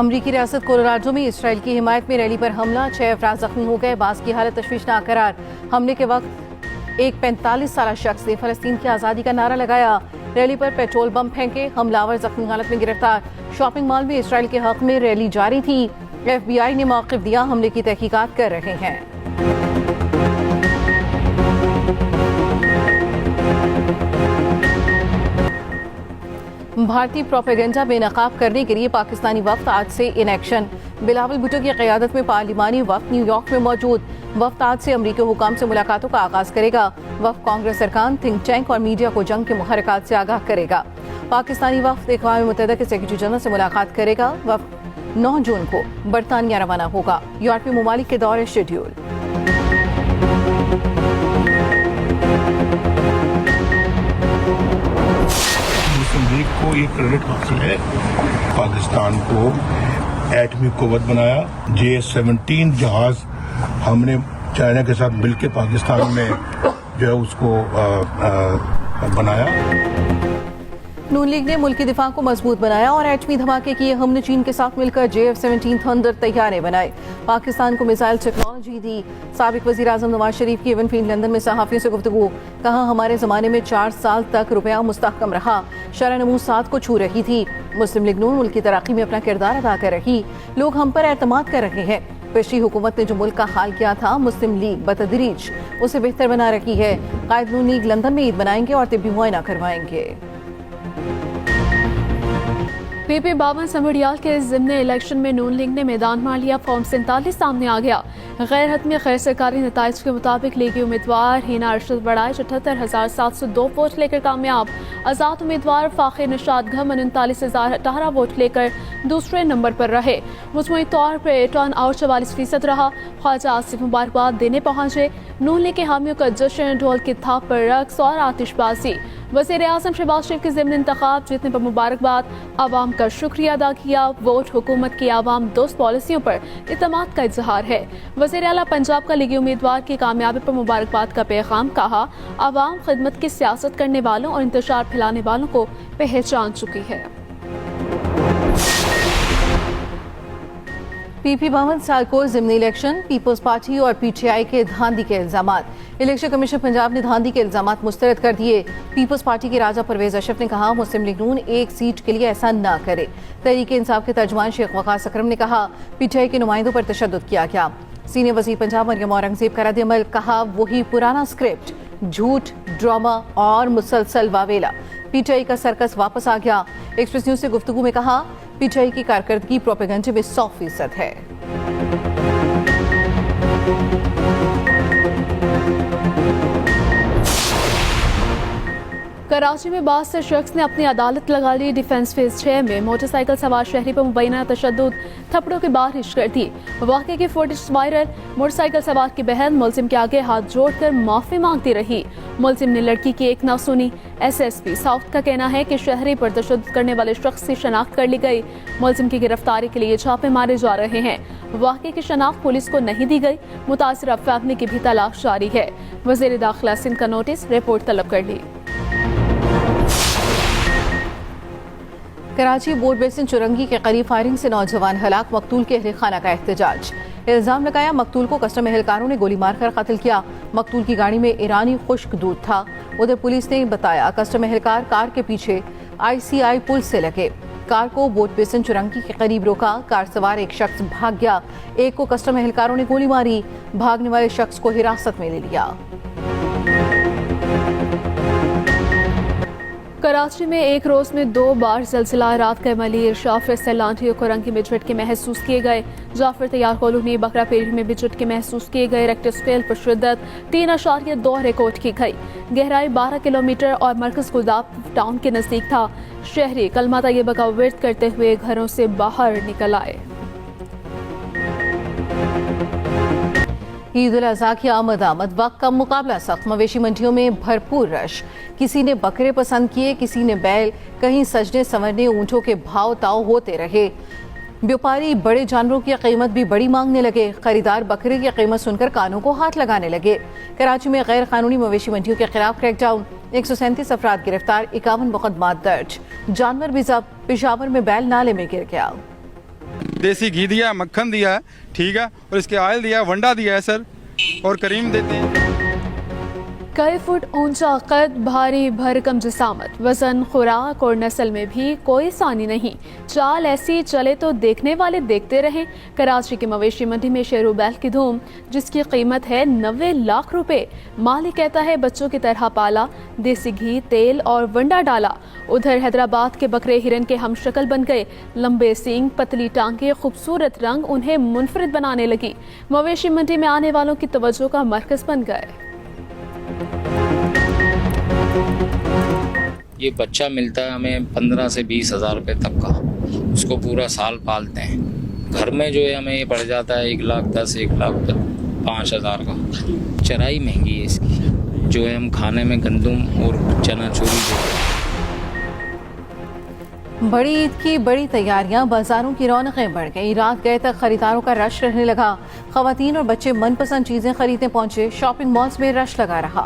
अमरीकी रियासत कोलोराडो में इसराइल की हिमायत में रैली पर हमला, 6 अफराद जख्मी हो गए। बास की हालत तशवीशनाक करार। हमले के वक्त एक 45 साला शख्स ने फलस्तीन की आज़ादी का नारा लगाया। रैली पर पेट्रोल बम फेंके, हमलावर जख्मी हालत में गिरफ्तार। शॉपिंग मॉल में इसराइल के हक में रैली जारी थी। FBI ने मौक़िफ़ दिया, हमले की तहकीकात कर रहे हैं। भारतीय प्रोपेगेंडा बेनकाब करने के लिए पाकिस्तानी वफ्द आज से इन एक्शन। बिलावल भुट्टो की क़यादत में पार्लिमानी वफ्द न्यूयॉर्क में मौजूद। वफ्द आज से अमरीकी हुकाम से मुलाकातों का आगाज़ करेगा। वफ्द कांग्रेस अरकान, थिंक टैंक और मीडिया को जंग के मुहर्रिकात से आगाह करेगा। पाकिस्तानी वफ्द अक़वाम मुत्तहिदा के सेक्रेटरी जनरल से मुलाकात करेगा। वफ्द 9 जून को बरतानिया रवाना होगा। यूरोपीय ममालिक के दौरे शेड्यूल। मुस्लिम लीग को ये क्रेडिट हासिल है, पाकिस्तान को एटमी कुव्वत बनाया। J-17 जहाज हमने चाइना के साथ मिलकर पाकिस्तान में जो है उसको बनाया। नून लीग ने मुल्क की दिफा को मजबूत बनाया और एटमी धमाके किए। हमने चीन के साथ मिलकर JF-17 थंडर तैयारे बनाए। पाकिस्तान को मिसाइल टेक्नोलॉजी दी। साबिक वज़ीर आज़म नवाज शरीफ की इवनफील्ड लंदन में सहाफ़ियों से गुफ्तगू। कहा, हमारे ज़माने में 4 साल तक रुपया मुस्तहकम रहा, शरह नमूद 7 को छू रही थी। मुस्लिम लीग नून मुल्क की तरक्की में अपना किरदार अदा कर रही। लोग हम पर एतमाद कर रहे हैं। पिछली हुकूमत ने जो मुल्क का हाल किया था, मुस्लिम लीग बतदरीज उसे बेहतर बना रही है। कायद नून लीग लंदन में ईद बनाएंगे और तिब्बी मुआयना करवाएंगे। PP 52 समड़ियाल के ज़िमनी इलेक्शन में नून लीग ने मैदान मार लिया। फॉर्म 47 सामने आ गया। गैर हतमी गैर सरकारी नताइज के मुताबिक लीगी उम्मीदवार हिना अरशद बड़ाई 78,702 वोट लेकर कामयाब। आज़ाद उम्मीदवार फ़ाखिर निशाद घमन 39,018 वोट लेकर दूसरे नंबर पर रहे। मजमूई तौर पर टर्न आउट 44% रहा। ख्वाजा आसिफ मुबारकबाद देने पहुंचे। नून लीग के हामियों का जश्न, ढोल की थाप पर रक्स और आतिशबाजी। वज़ीर आज़म शहबाज शरीफ के ज़िमनी इंतखाब जीतने पर मुबारकबाद। आवाम का शुक्रिया अदा किया। वोट हुकूमत की आवाम दोस्त पॉलिसियों पर इत्मीनान का इजहार है। वज़ीर आला पंजाब का लीगी उम्मीदवार की कामयाबी पर मुबारकबाद का पैगाम। कहा, आवाम खिदमत की सियासत करने वालों और इंतशार फैलाने वालों को पहचान चुकी है। PP 52 सालकोर ज़िमनी इलेक्शन, पीपल्स पार्टी और PTI के धांधी के इल्जामात। इलेक्शन कमीशन पंजाब ने धांधी के इल्जामात मुस्तरद कर दिए। पीपल्स पार्टी के राजा परवेज अशरफ ने कहा, मुस्लिम लीग नून एक सीट के लिए ऐसा ना करे। तहरीक इंसाफ के तर्जुमान शेख वक़ास अकरम ने कहा, PTI के नुमाइंदों पर तशद्दुद किया गया। सीनियर वज़ीर पंजाब मरियम औरंगज़ेब का रद्द-ए-अमल। कहा, वही पुराना स्क्रिप्ट, झूठ, ड्रामा और मुसलसल वावेला। PTI का सर्कस वापस आ गया। एक्सप्रेस न्यूज़ से गुफ्तगू में कहा, PTI की कारकर्दगी प्रोपेगेंडे में 100% है। कराची में बास से शख्स ने अपनी अदालत लगा ली। डिफेंस फेज 6 में मोटरसाइकिल सवार शहरी पर मुबैना तशद्दुद, थप्पड़ों की बारिश कर दी। वाक़े की फुटेज वायरल। मोटरसाइकिल सवार की बहन मुलजिम के आगे हाथ जोड़कर माफी मांगती रही। मुलजिम ने लड़की की एक ना सुनी। SSP साउथ का कहना है कि शहरी पर तशद्दुद करने वाले शख्स की शनाख्त कर ली गई। मुलजिम की गिरफ्तारी के लिए छापे मारे जा रहे हैं। वाक़े की शनाख्त पुलिस को नहीं दी गई। मुतासिरा फैमिली की भी तलाश जारी है। वज़ीर दाखिला सिंध का नोटिस, रिपोर्ट तलब कर ली। कराची बोर्ड बेसिन चुरंगी के करीब फायरिंग से नौजवान हलाक, मकतूल के अहल खाना का एहतजाज। इल्जाम लगाया, मकतूल को कस्टम एहलकारों ने गोली मारकर कत्ल किया। मकतूल की गाड़ी में ईरानी खुश्क दूध था। उधर पुलिस ने बताया, कस्टम एहलकार कार के पीछे ICI पुल से लगे। कार को बोर्ड बेसिन चुरंगी के करीब रोका। कार सवार एक शख्स भाग गया। एक को कस्टम एहलकारों ने गोली मारी। भागने वाले शख्स को हिरासत में ले लिया। कराची में एक रोज में 2 बार ज़लज़ला। रात का मलीर जाफर सैलानी और कोरंगी में झटके महसूस किए गए। जाफर तैयार कॉलोनी बकरा पेड़ी में भी झटके महसूस किए गए। रेक्टर स्केल पर शिद्दत 3.2 रिकॉर्ड की गई। गहराई 12 किलोमीटर और मरकज गुलदाब टाउन के नजदीक था। शहरी कलमा तैयबा का विर्द करते हुए घरों से बाहर निकल आए। ईद उल अज़हा की आमद वक्त का मुकाबला सख्त। मवेशी मंडियों में भरपूर रश। किसी ने बकरे पसंद किए, किसी ने बैल, कहीं सजने संवरने ऊँटों के भाव ताव होते रहे। व्यापारी बड़े जानवरों की कीमत भी बड़ी मांगने लगे। खरीदार बकरे की कीमत सुनकर कानों को हाथ लगाने लगे। कराची में गैर कानूनी मवेशी मंडियों के खिलाफ क्रैकडाउन। 137 अफराद गिरफ्तार, 51 मुकदमात दर्ज। जानवर भी जब्त। पेशावर में बैल नाले में गिर गया। देसी घी दिया है, मक्खन दिया है, ठीक है, और इसके ऑयल दिया है, वंडा दिया है सर, और करीम देते हैं। कई फुट ऊंचा कद, भारी भरकम जिसामत, वजन, खुराक और नस्ल में भी कोई सानी नहीं। चाल ऐसी चले तो देखने वाले देखते रहें। कराची की मवेशी मंडी में शेरों बैल की धूम, जिसकी कीमत है 90 लाख रुपए। मालिक कहता है बच्चों की तरह पाला, देसी घी, तेल और वंडा डाला। उधर हैदराबाद के बकरे हिरन के हम शक्ल बन गए। लंबे सींग, पतली टांगे, खूबसूरत रंग उन्हें मुनफरिद बनाने लगी। मवेशी मंडी में आने वालों की तवज्जो का मरकज बन गए। ये बच्चा मिलता है हमें 15 से 20 हज़ार रुपये तक का, उसको पूरा साल पालते हैं। घर में जो है हमें ये पड़ जाता है 1,10,000 1,05,000 का। चराई महंगी है इसकी, जो है हम खाने में गंदम और चना चूरी देते हैं। बड़ी ईद की बड़ी तैयारियां, बाजारों की रौनकें बढ़ गई। रात गए तक खरीदारों का रश रहने लगा। खवातीन और बच्चे मनपसंद चीजें खरीदने पहुंचे। शॉपिंग मॉल्स में रश लगा रहा।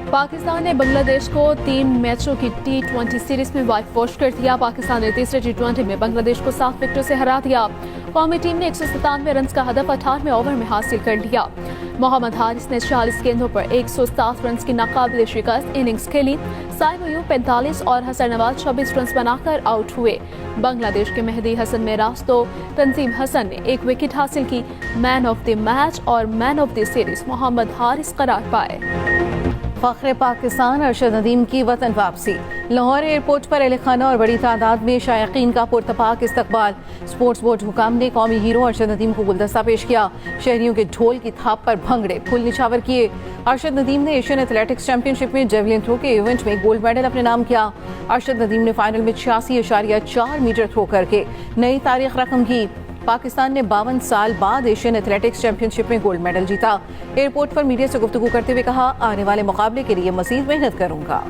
पाकिस्तान ने बांग्लादेश को 3 मैचों की T20 सीरीज में वाइट वॉश कर दिया। पाकिस्तान ने तीसरे T20 में बांग्लादेश को 7 विकेटों से हरा दिया। कौमी टीम ने 197 रन का हदफ 18वें ओवर में हासिल कर लिया। मोहम्मद हारिस ने 40 गेंदों पर 107 रन की नाकाबिल शिकस्त इनिंग्स खेली। साइम अयूब 45 और हसन नवाज 26 रन बनाकर आउट हुए। बांग्लादेश के मेहदी हसन मेराज तो तंजीम हसन ने 1 विकेट हासिल की। मैन ऑफ द मैच और man of the series Mohammad Haris करार पाए। फख्र पाकिस्तान अरशद नदीम की वतन वापसी। लाहौर एयरपोर्ट पर अहल खाना और बड़ी तादाद में शायकीन का पुरतपाक इस्तकबाल। स्पोर्ट्स बोर्ड हुकाम ने कौमी हीरो अरशद नदीम को गुलदस्ता पेश किया। शहरियों के ढोल की थाप पर भंगड़े फूल निछावर किए। अरशद नदीम ने एशियन एथलेटिक्स चैंपियनशिप में जेवलिन थ्रो के इवेंट में गोल्ड मेडल अपने नाम किया। अरशद नदीम ने फाइनल में 86.4 मीटर थ्रो करके नई तारीख रकम की। पाकिस्तान ने 52 साल बाद एशियन एथलेटिक्स चैंपियनशिप में गोल्ड मेडल जीता। एयरपोर्ट पर मीडिया से गुफ्तगू करते हुए कहा, आने वाले मुकाबले के लिए मजीद मेहनत करूंगा।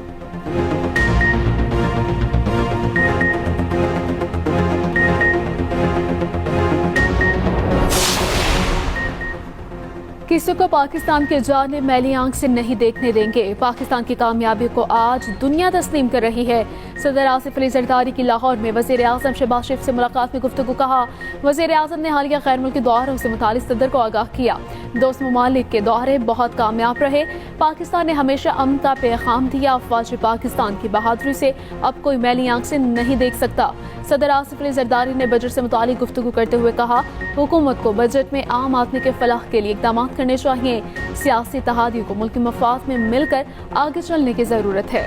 किसी को पाकिस्तान के जानिब मैली आंख से नहीं देखने देंगे। पाकिस्तान की कामयाबी को आज दुनिया तस्लीम कर रही है। सदर आसिफ अली जरदारी की लाहौर में वज़ीर आज़म शहबाज शरीफ से मुलाकात में गुफ्तगू कहा। वज़ीर आज़म ने हालिया गैर मुल्की दौरों से मुतालिक सदर को आगाह किया। दोस्त ममालिक के दौरे बहुत कामयाब रहे। पाकिस्तान ने हमेशा अमन का पैगाम दिया। अफवाज पाकिस्तान की बहादुरी से अब कोई मैली आंख से नहीं देख सकता। सदर आसिफ अली जरदारी ने बजट से मुतालिक गुफ्तगू करते हुए कहा, हुकूमत को बजट में आम आदमी के फलाह के लिए इक़दाम करने चाहिए। सियासी इत्तेहादियों को मुल्की मफाद में मिलकर आगे चलने की जरूरत है।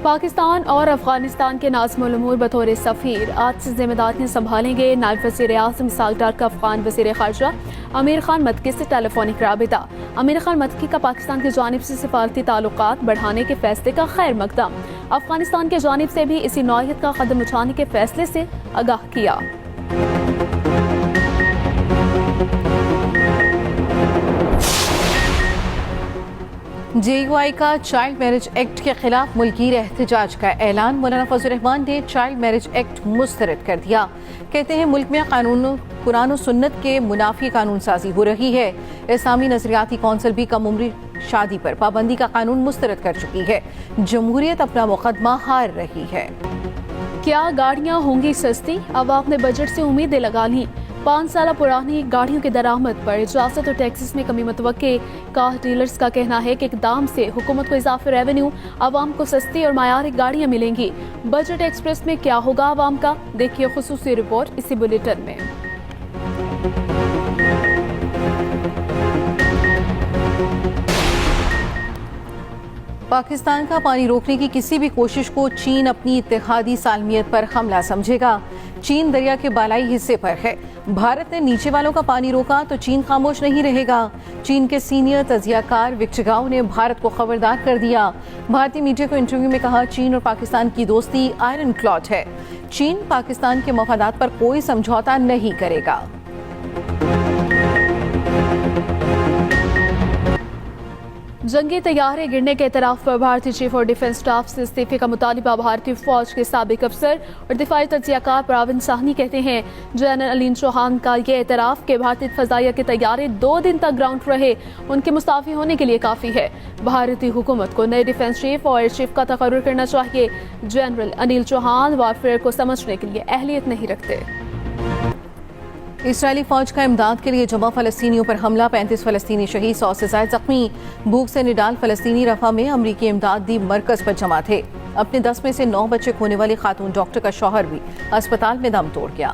पाकिस्तान और अफगानिस्तान के नाज़िमुल उमूर बतौर सफ़ीर आज से जिम्मेदारियां संभालेंगे। नायब वज़ीर आज़म इसहाक़ डार का अफगान वज़ीर ख़ारजा अमीर खान मक्की से टेलीफोनिक राबिता। अमीर खान मक्की का पाकिस्तान की जानिब से सिफारती ताल्लुकात बढ़ाने के फैसले का खैर मकदम। अफगानिस्तान की जानिब से भी इसी नौयत का कदम उठाने के फैसले से आगाह किया। JUI का चाइल्ड मैरिज एक्ट के खिलाफ मुल्की एहतजाज का ऐलान। मौलाना फजल रहमान ने चाइल्ड मैरिज एक्ट मुस्तरद कर दिया। कहते हैं मुल्क में कुरान और सुन्नत के मुनाफी कानून साजी हो रही है। इस्लामी नजरियाती कौंसिल भी कम उम्री शादी पर पाबंदी का कानून मुस्तरद कर चुकी है। जमहूरियत अपना मुकदमा हार रही है। क्या गाड़ियां होंगी सस्ती? अवाम ने बजट से उम्मीदें लगा ली। 5 साल पुरानी गाड़ियों की दरामद पर इजाजत और टैक्सेस में कमी मुतवक्के। कार डीलर्स का कहना है कि इकदाम से हुकूमत को इजाफी रेवेन्यू, आवाम को सस्ती और मायारी गाड़ियां मिलेंगी। बजट एक्सप्रेस में क्या होगा आवाम का, देखिए खुसूसी रिपोर्ट इसी बुलेटिन में। पाकिस्तान का पानी रोकने की किसी भी कोशिश को चीन अपनी इत्तेहादी सालमियत पर हमला समझेगा। चीन दरिया के बालाई हिस्से पर है। भारत ने नीचे वालों का पानी रोका तो चीन खामोश नहीं रहेगा। चीन के सीनियर तजियाकार विक्चगाओ ने भारत को खबरदार कर दिया। भारतीय मीडिया को इंटरव्यू में कहा, चीन और पाकिस्तान की दोस्ती आयरन क्लॉड है। चीन पाकिस्तान के मफादात पर कोई समझौता नहीं करेगा। जंगी तैयारे गिरने के एतराफ़ पर भारतीय चीफ और डिफेंस स्टाफ से इस्तीफे का मुतालिबा भारतीय फौज के साबिक अफसर और दिफाई तज्जियाकार परवीन साहनी कहते हैं। जनरल अलीन चौहान का ये एतराफ़ कि भारतीय फ़ज़ाइया के तैयारे 2 दिन तक ग्राउंड रहे उनके मुस्ताफ़ी होने के लिए काफ़ी है। भारतीय हुकूमत को नए डिफेंस चीफ और एयर चीफ का तकर्रुर करना चाहिए। जनरल अनिल चौहान वारफेयर को समझने के लिए अहलियत नहीं रखते। इसराइली फौज का इमदाद के लिए जमा फलस्तीनियों पर हमला, 35 फलस्तीनी शहीद, 100 से ज्यादा जख्मी। भूख से निडाल फलस्तीनी रफा में अमरीकी इमदादी मरकज पर जमा थे। अपने 10 में से 9 बच्चे खोने वाली खातून डॉक्टर का शौहर भी अस्पताल में दम तोड़ गया।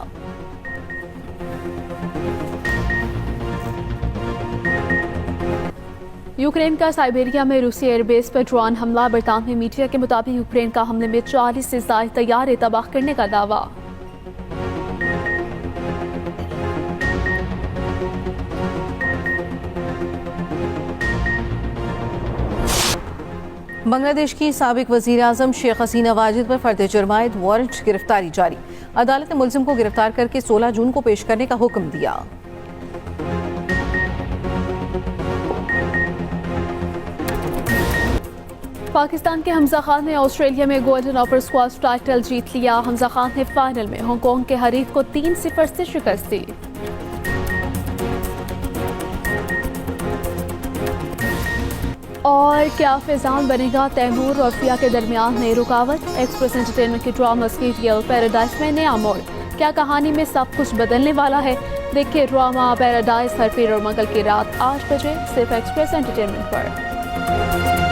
यूक्रेन का साइबेरिया में रूसी एयरबेस पर ड्रोन हमला। बरतानवी मीडिया के मुताबिक यूक्रेन का हमले में 40 से ज्यादा तैयारे तबाह करने का दावा। बांग्लादेश की साबिक वजीर आजम शेख हसीना वाजिद पर फर्द जुर्मायत वारंट गिरफ्तारी जारी। अदालत ने मुलजिम को गिरफ्तार करके 16 जून को पेश करने का हुक्म दिया। पाकिस्तान के हमजा खान ने ऑस्ट्रेलिया में गोल्डन अपर स्क्वाश टाइटल जीत लिया। हमजा खान ने फाइनल में हांगकांग के हरीफ को 3-0 से शिकस्त दी। और क्या फिजान बनेगा तैमूर और फिया के दरमियान नई रुकावट। एक्सप्रेस एंटरटेनमेंट की ड्रामा सीरियल पैराडाइज में नया मोड़। क्या कहानी में सब कुछ बदलने वाला है? देखिए ड्रामा पैराडाइज हर पीर और मंगल की रात 8 बजे सिर्फ एक्सप्रेस एंटरटेनमेंट पर।